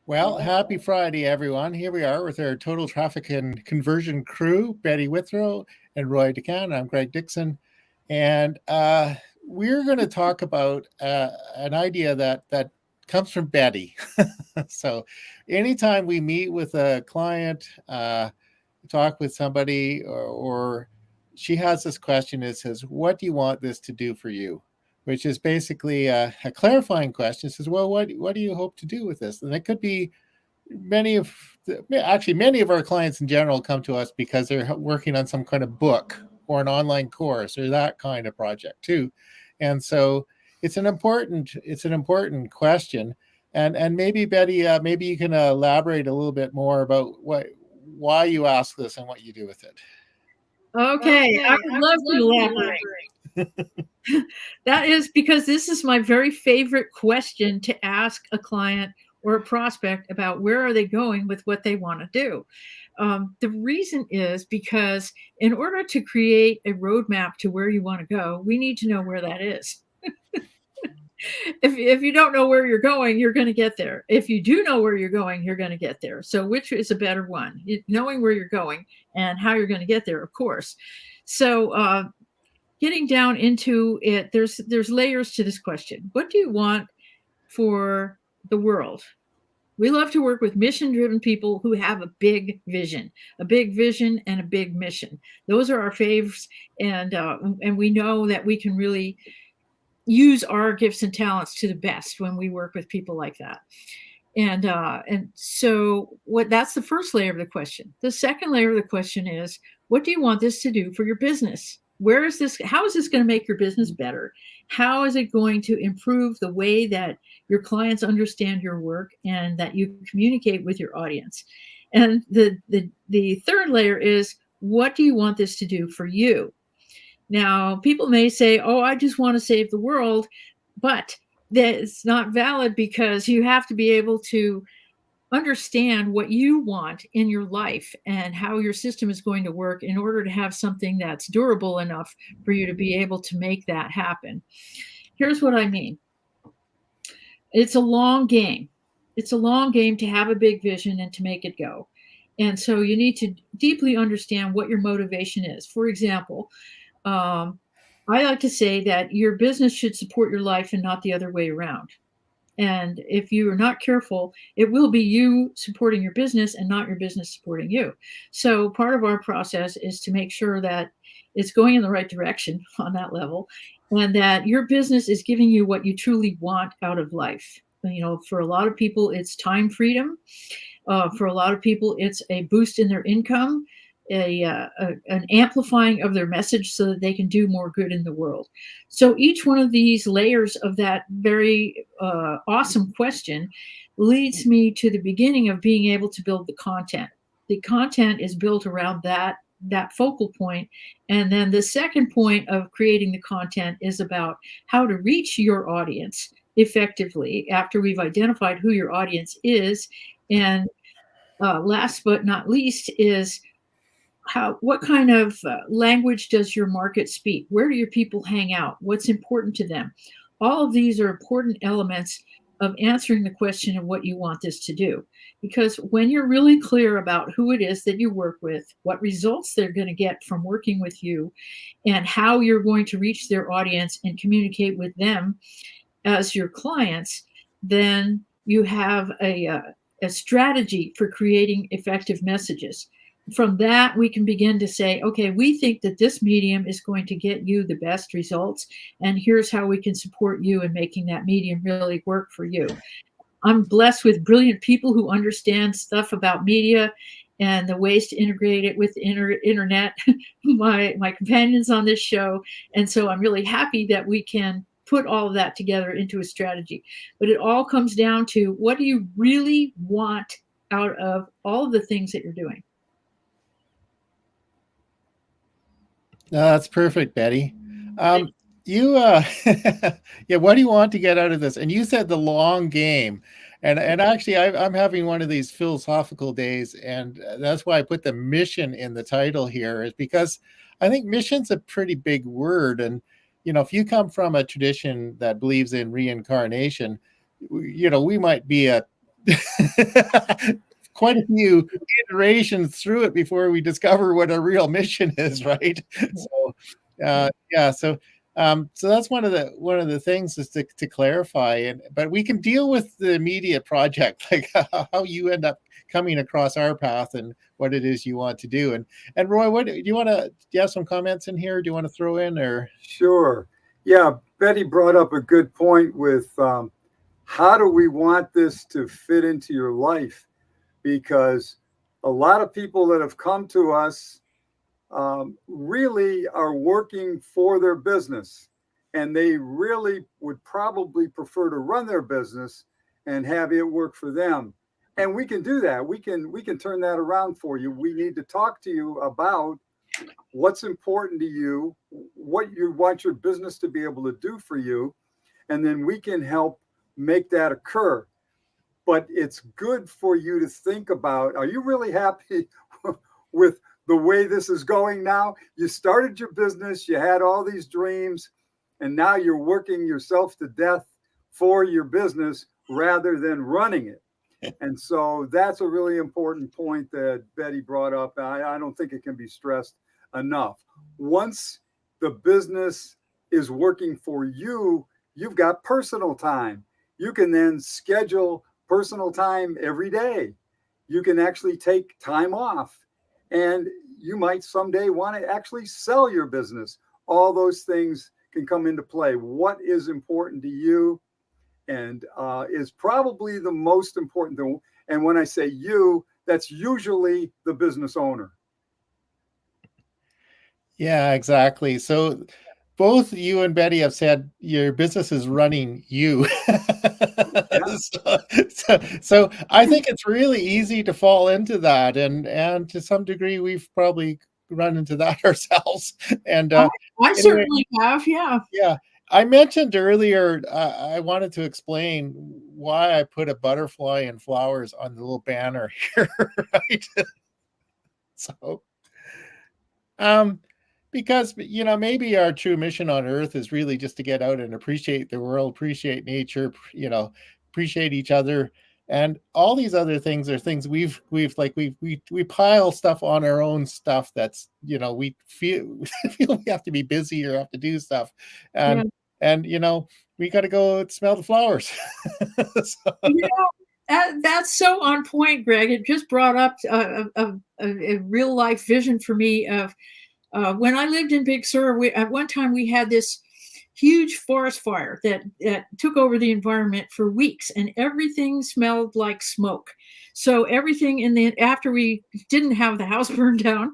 Well, happy Friday, everyone. Here we are with our Total Traffic and Conversion crew, Betty Withrow and Roy DeCan. I'm Greg Dixon. And we're going to talk about an idea that comes from Betty. So anytime we meet with a client, talk with somebody, or she has this question, it says, what do you want this to do for you? Which is basically a clarifying question. It says, well, what do you hope to do with this? And it could be many of our clients in general come to us because they're working on some kind of book or an online course or that kind of project too. And so it's an important question. And maybe Betty, maybe you can elaborate a little bit more about why you ask this and what you do with it. Okay, I would love to elaborate. That is because this is my very favorite question to ask a client or a prospect about where are they going with what they want to do. The reason is because in order to create a roadmap to where you want to go, we need to know where that is. If you don't know where you're going, you're going to get there. If you do know where you're going, you're going to get there. So which is a better one? Knowing where you're going and how you're going to get there, of course. So getting down into it, there's layers to this question. What do you want for the world? We love to work with mission driven people who have a big vision and a big mission. Those are our faves. And we know that we can really use our gifts and talents to the best when we work with people like that. And so what that's the first layer of the question. The second layer of the question is, what do you want this to do for your business? Where is this? How is this going to make your business better? How is it going to improve the way that your clients understand your work and that you communicate with your audience? And the third layer is, what do you want this to do for you? Now, people may say, oh, I just want to save the world, but that's not valid because you have to be able to understand what you want in your life and how your system is going to work in order to have something that's durable enough for you to be able to make that happen. Here's what I mean. It's a long game. It's a long game to have a big vision and to make it go. And so you need to deeply understand what your motivation is. For example, I like to say that your business should support your life and not the other way around. And if you are not careful, it will be you supporting your business and not your business supporting you. So part of our process is to make sure that it's going in the right direction on that level and that your business is giving you what you truly want out of life. You know, for a lot of people, it's time freedom. For a lot of people, it's a boost in their income, an amplifying of their message so that they can do more good in the world. So each one of these layers of that very awesome question leads me to the beginning of being able to build the content. The content is built around that focal point, and then the second point of creating the content is about how to reach your audience effectively after we've identified who your audience is. And last but not least is what kind of language does your market speak? Where do your people hang out? What's important to them? All of these are important elements of answering the question of what you want this to do. Because when you're really clear about who it is that you work with, what results they're going to get from working with you, and how you're going to reach their audience and communicate with them as your clients, then you have a strategy for creating effective messages. From that, we can begin to say, okay, we think that this medium is going to get you the best results, and here's how we can support you in making that medium really work for you. I'm blessed with brilliant people who understand stuff about media and the ways to integrate it with the internet, my companions on this show. And so I'm really happy that we can put all of that together into a strategy. But it all comes down to, what do you really want out of all of the things that you're doing? No, that's perfect, Betty. You, yeah, what do you want to get out of this? And you said the long game. And actually, I'm having one of these philosophical days, and that's why I put the mission in the title here, is because I think mission's a pretty big word. And, if you come from a tradition that believes in reincarnation, we might be quite a few iterations through it before we discover what our real mission is, right? So, yeah, so that's one of the things is to clarify, but we can deal with the immediate project, like how you end up coming across our path and what it is you want to do. And Roy, what do you have some comments in here? Do you want to throw in or? Sure. Yeah, Betty brought up a good point with how do we want this to fit into your life? Because a lot of people that have come to us really are working for their business, and they really would probably prefer to run their business and have it work for them. And we can do that. We can turn that around for you. We need to talk to you about what's important to you, what you want your business to be able to do for you, and then we can help make that occur. But it's good for you to think about, are you really happy with the way this is going now? You started your business, you had all these dreams, and now you're working yourself to death for your business rather than running it. And so that's a really important point that Betty brought up. I don't think it can be stressed enough. Once the business is working for you, you've got personal time. You can then schedule personal time every day. You can actually take time off, and you might someday want to actually sell your business. All those things can come into play. What is important to you and is probably the most important thing. And when I say you, that's usually the business owner. Yeah, exactly. So both you and Betty have said your business is running you. Yeah. So I think it's really easy to fall into that, and to some degree we've probably run into that ourselves. And I anyway, certainly have, yeah. yeah, I mentioned earlier I wanted to explain why I put a butterfly and flowers on the little banner here, right? So, um, because maybe our true mission on Earth is really just to get out and appreciate the world, appreciate nature, appreciate each other, and all these other things are things we pile stuff on our own stuff that's we feel feel we have to be busy or have to do stuff, Yeah. and we got to go smell the flowers. So, That's so on point, Greg. It just brought up a real life vision for me of when I lived in Big Sur. At one time we had this huge forest fire that took over the environment for weeks, and everything smelled like smoke. So everything after we didn't have the house burned down,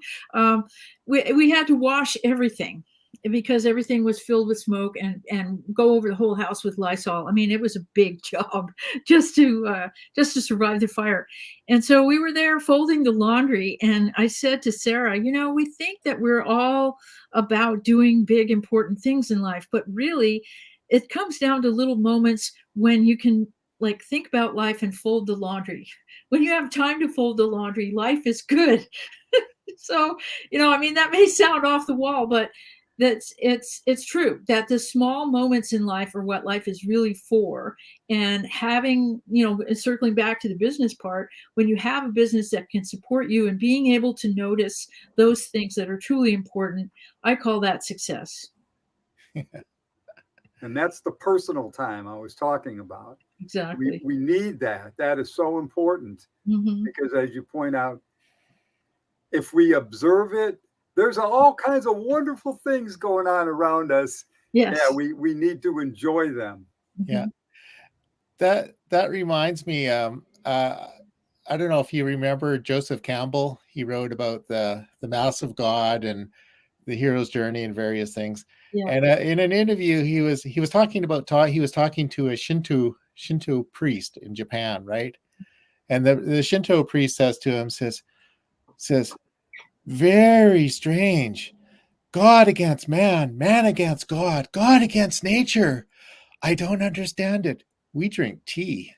we had to wash everything because everything was filled with smoke, and go over the whole house with Lysol. I mean, it was a big job just to survive the fire. And so we were there folding the laundry, and I said to Sarah, we think that we're all about doing big important things in life, but really it comes down to little moments when you can like think about life and fold the laundry. When you have time to fold the laundry, life is good. So, I mean, that may sound off the wall, but it's true that the small moments in life are what life is really for. And having, circling back to the business part, when you have a business that can support you and being able to notice those things that are truly important, I call that success. And that's the personal time I was talking about. Exactly. We need that. That is so important because, as you point out, if we observe it, there's all kinds of wonderful things going on around us. Yes. Yeah, we need to enjoy them. Yeah. That reminds me, I don't know if you remember Joseph Campbell. He wrote about the Mass of God and the hero's journey and various things. Yeah. And in an interview, he was talking to a Shinto priest in Japan, right? And the Shinto priest says to him, says, very strange. God against man, man against God, God against nature. I don't understand it. We drink tea.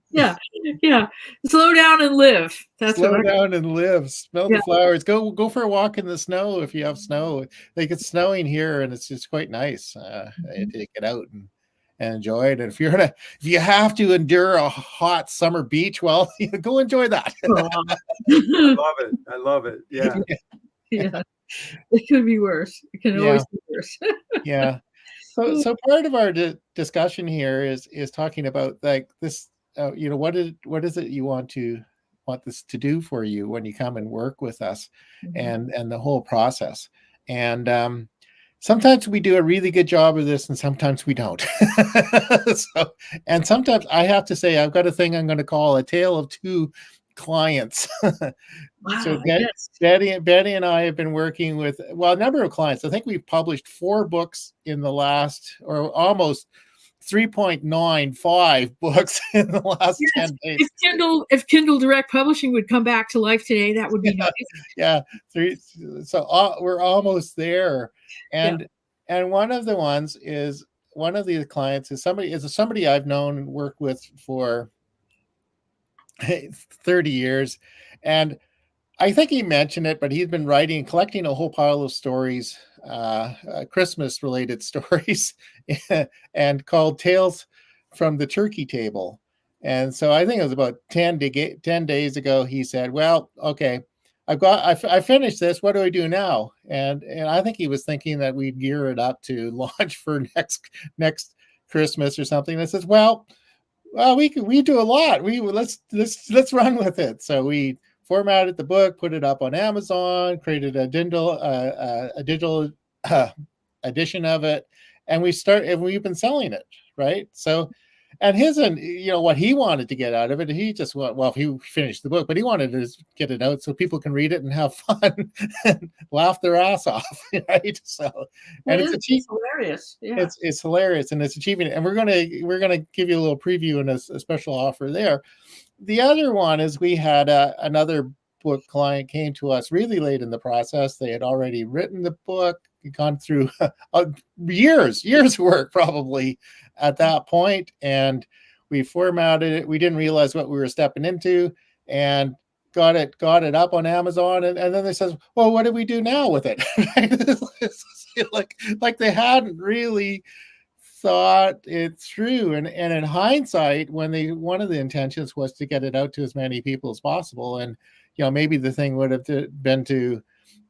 Yeah, Yeah. Slow down and live. That's Slow what I, down and live. Smell yeah. the flowers. Go for a walk in the snow if you have snow. Like it's snowing here, and it's just quite nice Mhm. to get out and enjoy it. And if you have to endure a hot summer beach, well, go enjoy that. Aw. I love it. I love it. Yeah. Yeah. It could be worse. It can Yeah, always be worse. yeah. So part of our discussion here is talking about like this. What is it you want this to do for you when you come and work with us, Mhm. and the whole process. And sometimes we do a really good job of this, and sometimes we don't. And sometimes I have to say I've got a thing I'm going to call a tale of two clients. So Wow. Yes. Betty and I have been working with, well, a number of clients. I think we've published 4 books in the last, or almost 3.95 books in the last Yes. 10 days. If Kindle Direct Publishing would come back to life today, that would be nice. Yeah, 3. So we're almost there. Yeah. And one of the ones is, one of the clients is somebody I've known and worked with for 30 years. And I think he mentioned it, but he's been collecting a whole pile of stories, Christmas related stories, and called Tales from the Turkey Table. And so I think it was about 10 days ago, he said, well, okay, I finished this. What do I do now? And I think he was thinking that we'd gear it up to launch for next Christmas or something. And I says, well, we do a lot. Let's run with it. So we formatted the book, put it up on Amazon, created a digital edition of it, and we've been selling it, right? So, and what he wanted to get out of it, he finished the book, but he wanted to get it out so people can read it and have fun and laugh their ass off, right? So, and It's hilarious. Yeah. it's hilarious, and it's achieving it. And we're gonna give you a little preview and a special offer there. The other one is, we had another book client came to us really late in the process. They had already written the book, gone through years work probably at that point, and we formatted it. We didn't realize what we were stepping into, and got it up on Amazon, and then they says, well, what do we do now with it? like they hadn't really thought it through. And in hindsight, one of the intentions was to get it out to as many people as possible, and maybe the thing would have been to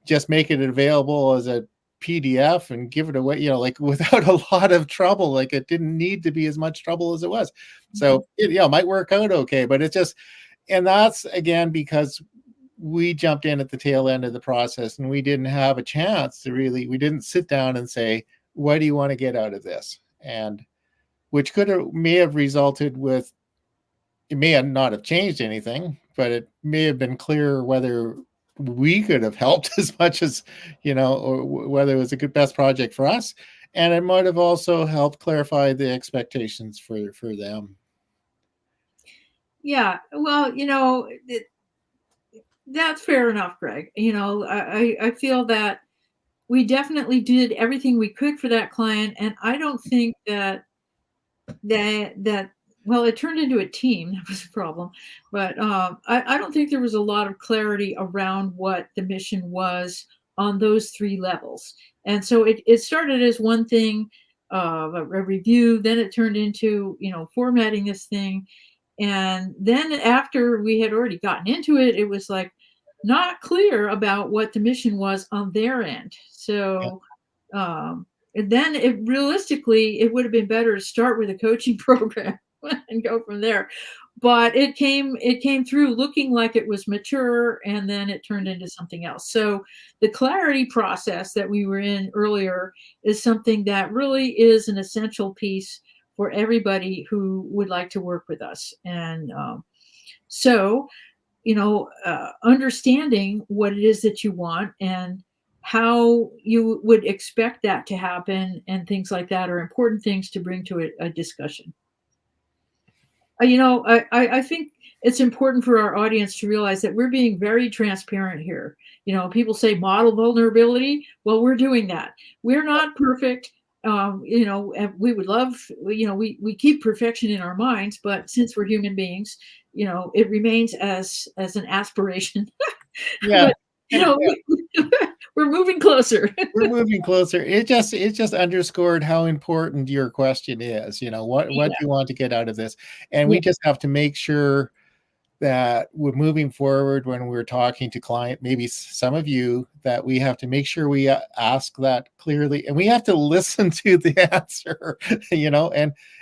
just make it available as a PDF and give it away, like without a lot of trouble. Like it didn't need to be as much trouble as it was. So it might work out okay, but it's just, and that's again because we jumped in at the tail end of the process, and we didn't have a chance we didn't sit down and say, what do you want to get out of this? And which may have resulted with, it may not have changed anything, but it may have been clear whether we could have helped as much as, or whether it was a good best project for us. And it might have also helped clarify the expectations for them. Yeah. Well, that's fair enough, Greg. I feel that we definitely did everything we could for that client, and I don't think that well, it turned into a team. That was a problem, but I don't think there was a lot of clarity around what the mission was on those 3 levels. And so it started as one thing, a review, then it turned into formatting this thing, and then after we had already gotten into it, it was like not clear about what the mission was on their end. So and then realistically, it would have been better to start with a coaching program and go from there. But it came through looking like it was mature, and then it turned into something else. So the clarity process that we were in earlier is something that really is an essential piece for everybody who would like to work with us. And so, understanding what it is that you want and how you would expect that to happen and things like that are important things to bring to a discussion. I think it's important for our audience to realize that we're being very transparent here. People say model vulnerability. Well, we're doing that. We're not perfect. and we would love, we keep perfection in our minds, but since we're human beings, it remains as an aspiration. Yeah. But, we're moving closer. We're moving closer. It just underscored how important your question is. What you want to get out of this, and we just have to make sure that we're moving forward when we're talking to client, maybe some of you, that we have to make sure we ask that clearly, and we have to listen to the answer,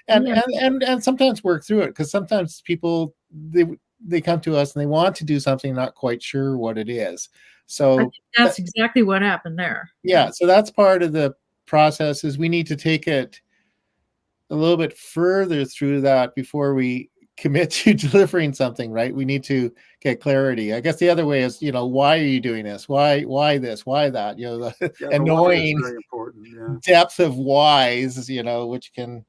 and sometimes work through it, because sometimes people they come to us and they want to do something, not quite sure what it is. So I think that's exactly what happened there. Yeah, so that's part of the process, is we need to take it a little bit further through that before we commit to delivering something, right? We need to get clarity. I guess the other way is, why are you doing this? Why this? Why that? The annoying very important, depth of whys, which can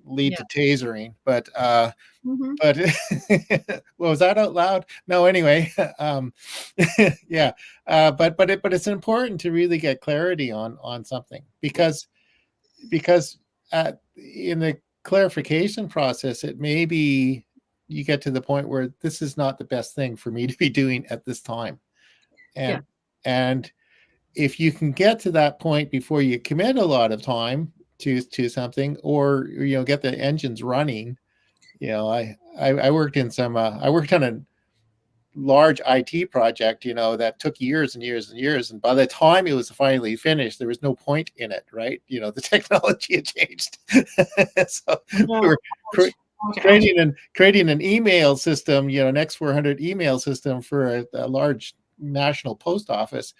lead to tasering. But but was that out loud? No, anyway. But it's important to really get clarity on something, because in the clarification process, it may be you get to the point where this is not the best thing for me to be doing at this time. And if you can get to that point before you commit a lot of time to something, or get the engines running. I worked in I worked on a large IT project, that took years and years and years, and by the time it was finally finished, there was no point in it, right? The technology had changed. So we were creating an email system, an X400 email system for a large national post office,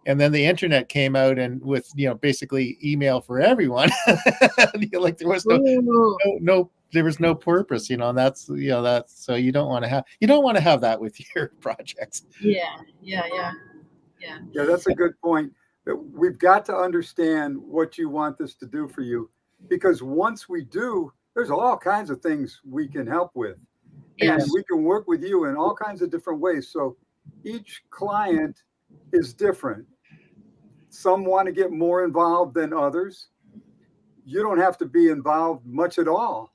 and then the internet came out, and with basically email for everyone. Like there was there was no purpose, and that's so you don't want to have that with your projects. Yeah, that's a good point. That we've got to understand what you want this to do for you, because once we do, there's all kinds of things we can help with. And we can work with you in all kinds of different ways. So each client is different. Some want to get more involved than others. You don't have to be involved much at all,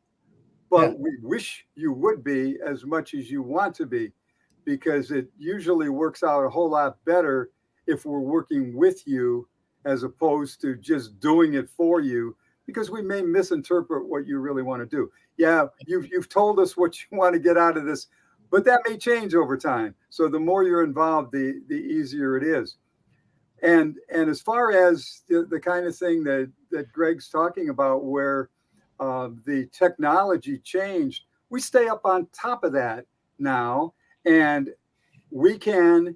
but we wish you would be as much as you want to be, because it usually works out a whole lot better if we're working with you as opposed to just doing it for you, because we may misinterpret what you really want to do. Yeah, you've told us what you want to get out of this, but that may change over time. So the more you're involved, the easier it is. And as far as the kind of thing that Greg's talking about, where the technology changed, we stay up on top of that now, and we can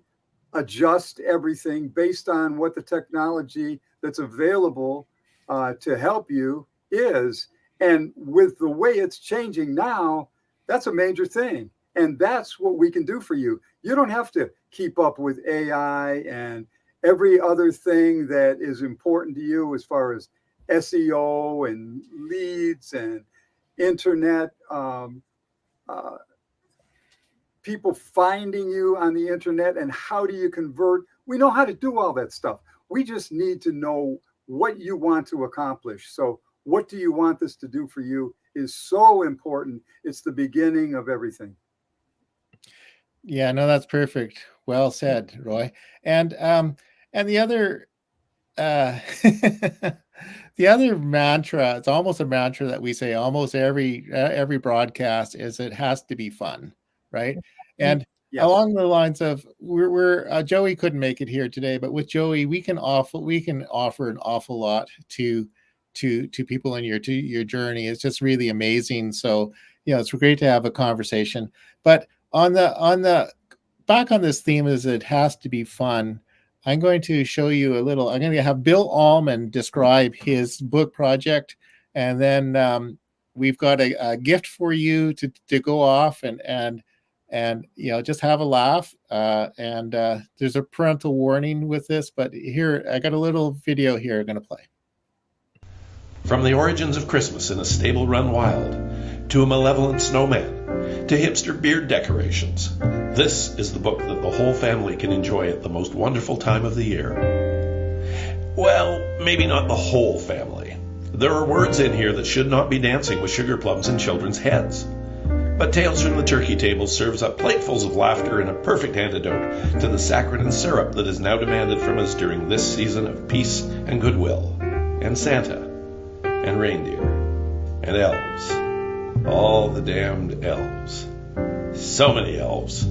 adjust everything based on what the technology that's available to help you is. And with the way it's changing now, that's a major thing. And that's what we can do for you. You don't have to keep up with AI and every other thing that is important to you as far as SEO and leads and internet, people finding you on the internet, and how do you convert. We know how to do all that stuff. We just need to know what you want to accomplish. So what do you want this to do for you is so important. It's the beginning of everything. Yeah, no, that's perfect. Well said, Roy. And the other the other mantra, it's almost a mantra that we say almost every broadcast, is it has to be fun, right? And along the lines of we're Joey couldn't make it here today, but with Joey we can offer an awful lot to people in your journey. It's just really amazing. So it's great to have a conversation. But on the back on this theme is it has to be fun. I'm going to show you I'm going to have Bill Allman describe his book project, and then we've got a gift for you to go off and just have a laugh. And there's a parental warning with this, but here I got a little video here I'm going to play. From the origins of Christmas in a stable run wild, to a malevolent snowman, to hipster beard decorations, this is the book that the whole family can enjoy at the most wonderful time of the year. Well, maybe not the whole family. There are words in here that should not be dancing with sugar plums in children's heads. But Tales from the Turkey Table serves up platefuls of laughter and a perfect antidote to the saccharine syrup that is now demanded from us during this season of peace and goodwill, and Santa, and reindeer, and elves. All the damned elves. So many elves.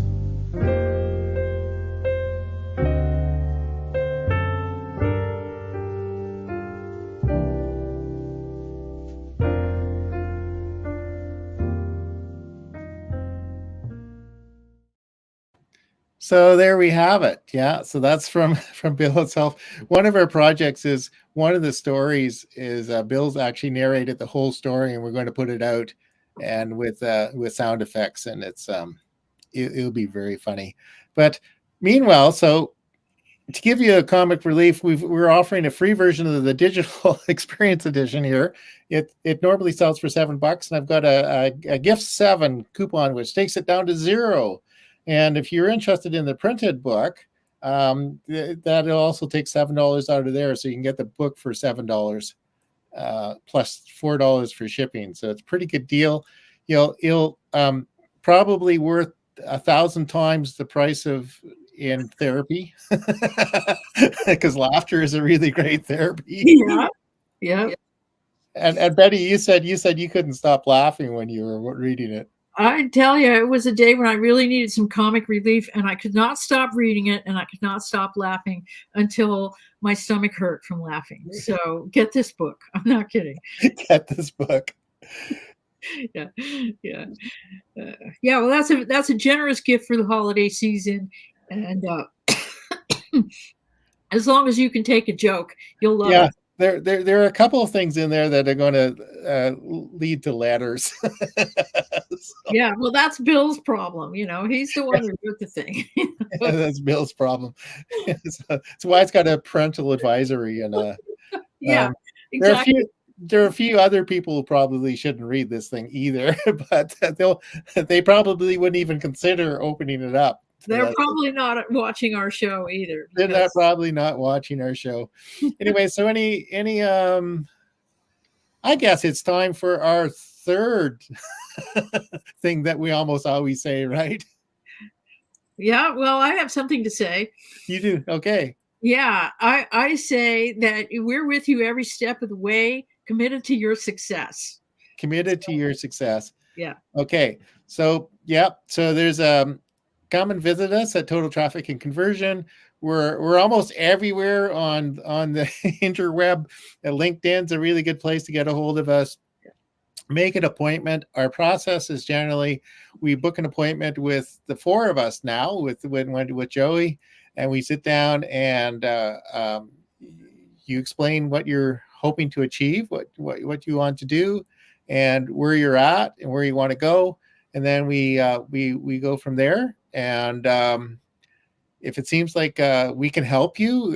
So there we have it. Yeah. So that's from Bill itself. One of our projects is one of the stories is Bill's actually narrated the whole story, and we're going to put it out and with sound effects, and it'll be very funny. But meanwhile, so to give you a comic relief, we're offering a free version of the digital experience edition here. It normally sells for $7, and I've got a gift 7 coupon which takes it down to 0. And if you're interested in the printed book, that'll also take $7 out of there, so you can get the book for $7 plus $4 for shipping. So it's a pretty good deal. It'll probably worth 1,000 times the price of in therapy, because laughter is a really great therapy. Yeah. And Betty, you said you couldn't stop laughing when you were reading it. I tell you, it was a day when I really needed some comic relief, and I could not stop reading it, and I could not stop laughing until my stomach hurt from laughing. So get this book. I'm not kidding. Get this book. Yeah. Well, that's a generous gift for the holiday season, and as long as you can take a joke, you'll love it. There are a couple of things in there that are going to lead to letters. Yeah, well, that's Bill's problem. He's the one who wrote the thing. That's Bill's problem. That's why it's got a parental advisory. And exactly. There are a few other people who probably shouldn't read this thing either, but they probably wouldn't even consider opening it up. They're probably not watching our show either. They're probably not watching our show. Anyway, so any I guess it's time for our third thing that we almost always say, right? Yeah, well, I have something to say. You do? Okay. Yeah, I say that we're with you every step of the way, committed to your success. Committed to your success. Yeah. Okay. So, so there's come and visit us at Total Traffic and Conversion. We're almost everywhere on the interweb. LinkedIn's a really good place to get a hold of us. Make an appointment. Our process is generally we book an appointment with the 4 of us now with Joey, and we sit down and you explain what you're hoping to achieve, what you want to do, and where you're at and where you want to go, and then we go from there. And if it seems like we can help you,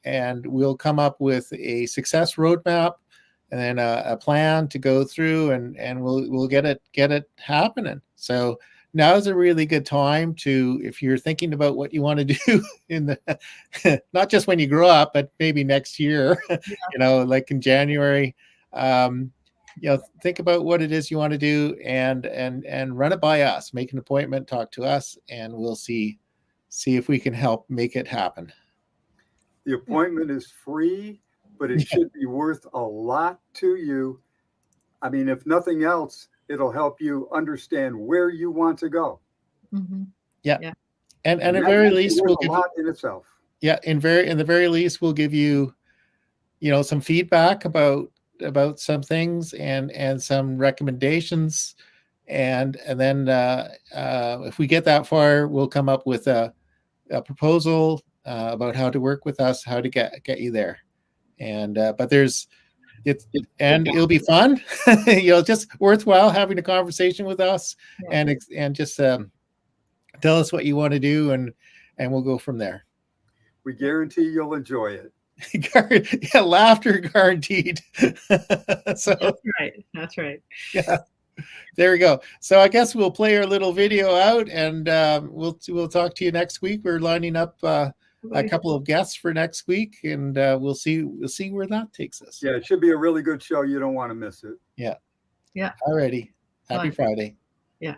and we'll come up with a success roadmap and then a plan to go through, and we'll get it happening. So now is a really good time to, if you're thinking about what you want to do in the not just when you grow up, but maybe next year, like in January, think about what it is you want to do and run it by us. Make an appointment, talk to us, and we'll see if we can help make it happen. The appointment is free, but it should be worth a lot to you. I mean, if nothing else, it'll help you understand where you want to go. Mm-hmm. Yeah. And at the very least, we'll give a lot in itself. Yeah. In the very least, we'll give you, some feedback about some things and some recommendations. And then if we get that far, we'll come up with a proposal about how to work with us, how to get you there. And but it'll be fun. Just worthwhile having a conversation with us, and just tell us what you want to do, and we'll go from there. We guarantee you'll enjoy it. Laughter guaranteed. So that's right. Yeah, there we go. So I guess we'll play our little video out, and we'll talk to you next week. We're lining up a couple of guests for next week, and we'll see where that takes us. Yeah, it should be a really good show. You don't want to miss it. Alrighty. Happy Bye. Friday. Yeah.